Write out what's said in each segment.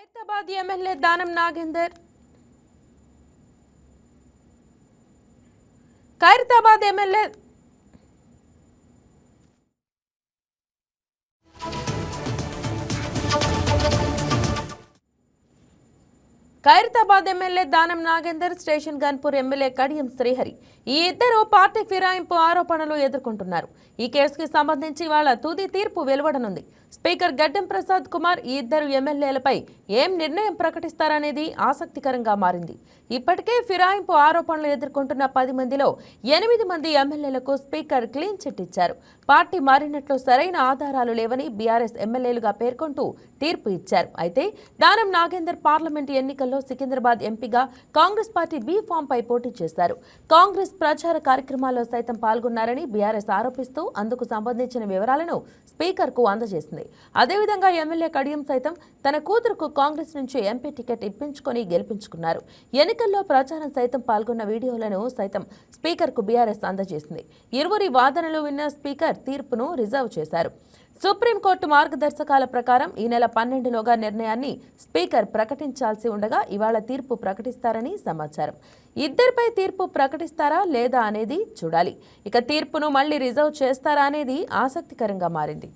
Khairatabad MLA Danam Nagender Khairatabad MLA Khairatabad MLA Danam Nagender, station Ghanpur MLA Kadiyam Srihari ఈ ఇద్దరు party ఫిరాయింపు ఆరోపణలు ఎదుర్కొంటున్నారు. ఈ కేసుకి సంబంధించి వాళ్ళ తుది తీర్పు వెలువడనుంది. స్పీకర్ గడ్డం ప్రసాద్ కుమార్ ఈ ఇద్దరు ఎమ్మెల్యేలపై ఏం నిర్ణయం ప్రకటిస్తారనేది ఆసక్తికరంగా మారింది. ఇప్పటికే ఫిరాయింపు ఆరోపణలు ఎదుర్కొంటున్న 10 మందిలో 8 మంది ఎమ్మెల్యేలకు స్పీకర్ క్లీన్ చిట్ ఇచ్చారు. పార్టీ మారినట్లు సరైన ఆధారాలు లేవని బీఆర్ఎస్ ఎమ్మెల్యేలుగా పేర్కొంటూ తీర్పు ఇచ్చారు. అయితే దానం నాగేందర్ పార్లమెంటు ఎన్నికల్లో సికింద్రాబాద్ ఎంపీగా కాంగ్రెస్ పార్టీ బీ ఫామ్ పై పోటీ చేశారు. కాంగ్రెస్ ప్రచార కార్యక్రమాల్లో సైతం పాల్గొన్నారని బీఆర్ఎస్ ఆరోపిస్తూ అందుకు సంబంధించిన వివరాలను స్పీకర్ కు అందజేసింది. అదేవిధంగా ఎమ్మెల్యే కడియం సైతం తన కూతురుకు కాంగ్రెస్ నుంచి ఎంపీ టికెట్ ఇప్పించుకొని గెలిపించుకున్నారు. ఎన్నికల్లో ప్రచారం సైతం పాల్గొన్న వీడియోలను సైతం స్పీకర్ కు బీఆర్ఎస్ అందజేసింది. ఇరువురి వాదనలు విన్న స్పీకర్ తీర్పును రిజర్వ్ చేశారు. సుప్రీంకోర్టు మార్గదర్శకాల ప్రకారం ఈ నెల 12లోగా నిర్ణయాన్ని స్పీకర్ ప్రకటించాల్సి ఉండగా ఇవాళ తీర్పు ప్రకటిస్తారని సమాచారం. ఇద్దరిపై తీర్పు ప్రకటిస్తారా లేదా అనేది చూడాలి. ఇక తీర్పును మళ్లీ రిజర్వ్ చేస్తారా అనేది ఆసక్తికరంగా మారింది.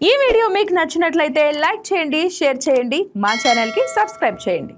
ఈ వీడియో మీకు నచ్చినట్లయితే లైక్ చేయండి, షేర్ చేయండి, మా ఛానల్కి సబ్స్క్రైబ్ చేయండి.